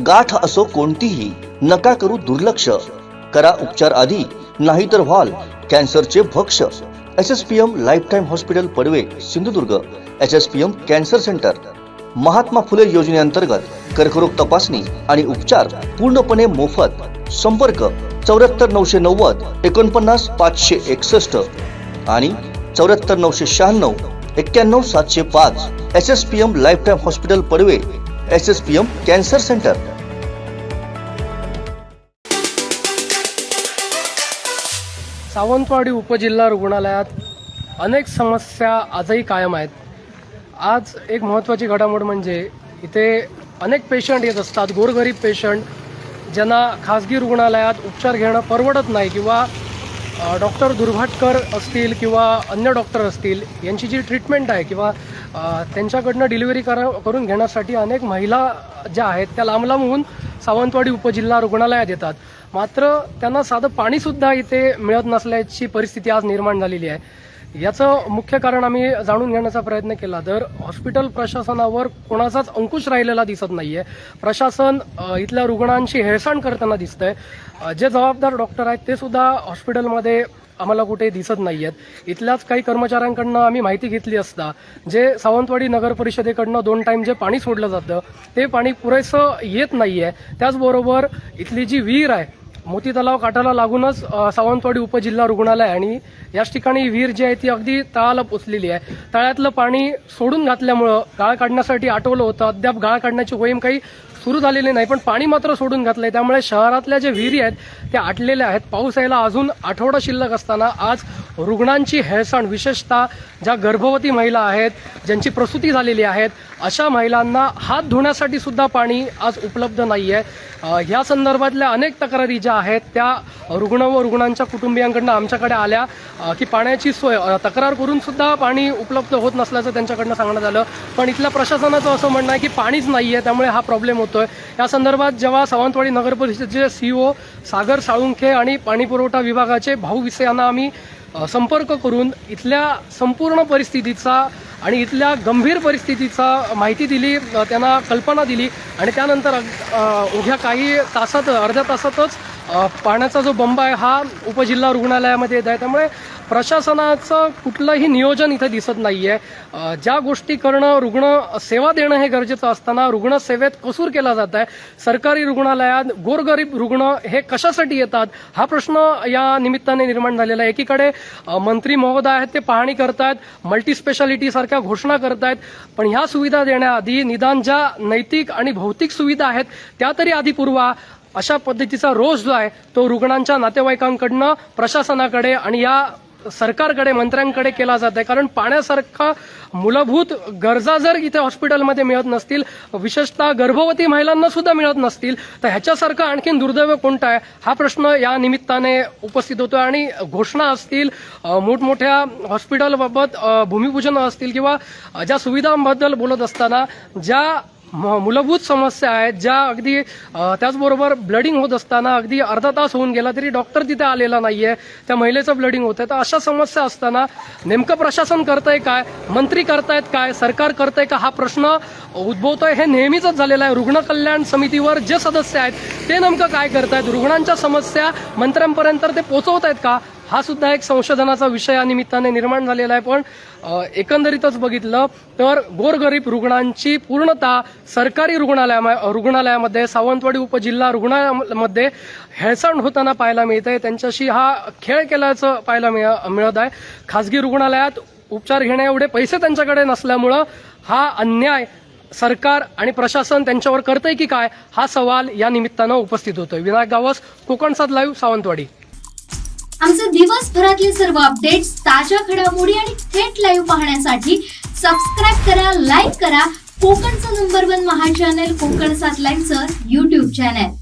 गाठ असो कोणतीही, नका करू दुर्लक्ष. करा उपचार आधी, नाहीतर व्हाल कॅन्सरचे भक्ष. SSPM lifetime hospital Padave Sindhudurg. SSPM cancer centre. Mahatma Phule योजनेअंतर्गत कर्करोग तपासणी आणि उपचार पूर्णपणे मोफत. संपर्क 74 990 49 561 आणि 74 996 91 705. SSPM lifetime hospital Padve. SSPM cancer centre. Sawantwadi उपजिल्हा रुग्णालयात अनेक समस्या आजही कायम आहेत. आज एक महत्त्वाची घडामोड म्हणजे इथे अनेक पेशंट येत असतात, गोरगरीब पेशंट ज्यांना खाजगी रुग्णालयात उपचार घेणं परवडत नाही किंवा डॉक्टर दुर्भाटकर असतील किंवा अन्य डॉक्टर असतील यांची जी ट्रीटमेंट आहे किंवा त्यांच्याकडनं डिलिव्हरी करून घेण्यासाठी अनेक महिला ज्या आहेत त्या लांब लांबहून सावंतवाडी उपजिल्हा रुग्णालयात येतात. मात्र त्यांना साधं पाणीसुद्धा इथे मिळत नसल्याची परिस्थिती आज निर्माण झालेली आहे. याचं मुख्य कारण आम्ही जाणून घेण्याचा प्रयत्न केला तर हॉस्पिटल प्रशासनावर कोणाचाच अंकुश राहिलेला दिसत नाहीये. प्रशासन इथल्या रुग्णांची हेळसांड करताना दिसतंय. जे जबाबदार डॉक्टर आहेत ते सुद्धा हॉस्पिटलमध्ये आम्हाला कुठे दिसत नाही आहेत. इथल्याच काही कर्मचाऱ्यांकडनं आम्ही माहिती घेतली असता जे सावंतवाडी नगर परिषदेकडनं 2 टाईम जे पाणी सोडलं जातं ते पाणी पुरेसं येत नाहीये. त्याचबरोबर इथली जी विहीर आहे मोती तलाव काठाला लागूनच सावंतवाडी उपजिल्हा रुग्णालय आणि याच ठिकाणी विहीर जी आहे ती अगदी तळाला पोचलेली आहे. तळ्यातलं पाणी सोडून घातल्यामुळं गाळ काढण्यासाठी आटवलं होतं. अद्याप गाळ काढण्याची मोहीम काही सुरू झालेली नाही, पण पाणी मात्र सोडून घातलंय. त्यामुळे शहरातल्या ज्या विहिरी आहेत त्या आटलेल्या आहेत. पाऊस यायला अजून आठवडा शिल्लक असताना आज रुग्णांची हेळसांड, विशेषतः ज्या गर्भवती महिला आहेत, ज्यांची प्रसूती झालेली आहेत, अशा महिलांना हात धुण्यासाठी सुद्धा पाणी आज उपलब्ध नाहीये. ह्या संदर्भातल्या अनेक तक्रारी ज्या आहेत त्या रुग्ण व रुग्णांच्या कुटुंबियांकडनं आमच्याकडे आल्या की पाण्याची सोय तक्रार करून सुद्धा पाणी उपलब्ध होत नसल्याचं त्यांच्याकडनं सांगण्यात आलं. पण इथल्या प्रशासनाचं असं म्हणणं आहे की पाणीच नाहीये, त्यामुळे हा प्रॉब्लेम होतोय. या संदर्भात जेव्हा सावंतवाडी नगर परिषदेचे CEO सागर साळुंखे आणि पाणी पुरवठा विभागाचे भाऊ विसे यांना आम्ही संपर्क करून इथल्या संपूर्ण परिस्थितीचा आणि इथल्या गंभीर परिस्थितीचा माहिती दिली, त्यांना कल्पना दिली आणि त्यानंतर उद्या काही तासात, अर्ध्या तासातच पाण्याचा जो बंब आहे हा उपजिल्हा रुग्णालयामध्ये येत आहे. त्यामुळे प्रशासनाचं कुठलंही नियोजन इथे दिसत नाहीये. ज्या गोष्टी करणं, रुग्ण सेवा देणं हे गरजेचं असताना रुग्णसेवेत कसूर केला जात आहे. सरकारी रुग्णालयात गोरगरीब रुग्ण हे कशासाठी येतात हा प्रश्न या निमित्ताने निर्माण झालेला आहे. एकीकडे मंत्री महोदय आहेत ते पाहणी करतायत, मल्टी स्पेशालिटी सारख्या घोषणा करतायत, पण ह्या सुविधा देण्याआधी निदान ज्या नैतिक आणि भौतिक सुविधा आहेत त्या तरी आधी पुरवा. अशा पद्धतीचा रोष जो आहे तो रुग्णांच्या नातेवाईकांकडनं प्रशासनाकडे आणि या सरकारकडे, मंत्र्यांकडे केला जात आहे. कारण पाण्यासारखा मूलभूत गरजा जर इथे हॉस्पिटलमध्ये मिळत नसतील, विशेषतः गर्भवती महिलांना सुद्धा मिळत नसतील, तर ह्याच्यासारखं आणखीन दुर्दैव कोणतं आहे हा प्रश्न या निमित्ताने उपस्थित होतो. आणि घोषणा असतील, मोठमोठ्या हॉस्पिटलबाबत भूमिपूजन असतील किंवा ज्या सुविधांबद्दल बोलत असताना ज्या मूलभूत समस्या आहेत, ज्या अगदी त्याचबरोबर ब्लडिंग होत असताना अगदी अर्धा तास होऊन गेला तरी डॉक्टर तिथे आलेला नाहीये, त्या महिलेचं ब्लडिंग होत आहे. तर अशा समस्या असताना नेमकं प्रशासन करतंय काय, मंत्री करतायत काय, सरकार करतंय का हा प्रश्न उद्भवतोय. हे नेहमीच झालेलं आहे. रुग्ण कल्याण समितीवर जे सदस्य आहेत ते नेमकं काय करतायत, रुग्णांच्या समस्या मंत्र्यांपर्यंत ते पोहोचवत आहेत का, हा सुद्धा एक संशोधनाचा विषय या निमित्ताने निर्माण झालेला आहे. पण एकंदरीतच बघितलं तर गोरगरीब रुग्णांची पूर्णतः सरकारी रुग्णालयामध्ये सावंतवाडी उपजिल्हा रुग्णालयामध्ये हेळसांड होताना पाहायला मिळते. त्यांच्याशी हा खेळ केल्याचं पाहायला मिळत आहे. खाजगी रुग्णालयात उपचार घेण्या एवढे पैसे त्यांच्याकडे नसल्यामुळं हा अन्याय सरकार आणि प्रशासन त्यांच्यावर करतंय की काय हा सवाल या निमित्तानं उपस्थित होतोय. विनायक गावस, कोकणसाद लाईव्ह, सावंतवाडी. आमचे दिवसभरातले सर्व अपडेट्स, ताज्या घडामोडी आणि थेट लाईव्ह पाहण्यासाठी सबस्क्राईब करा, लाईक करा कोकणचं नंबर 1 महा चॅनल कोकणसाद लाईव्हचं YouTube चॅनल.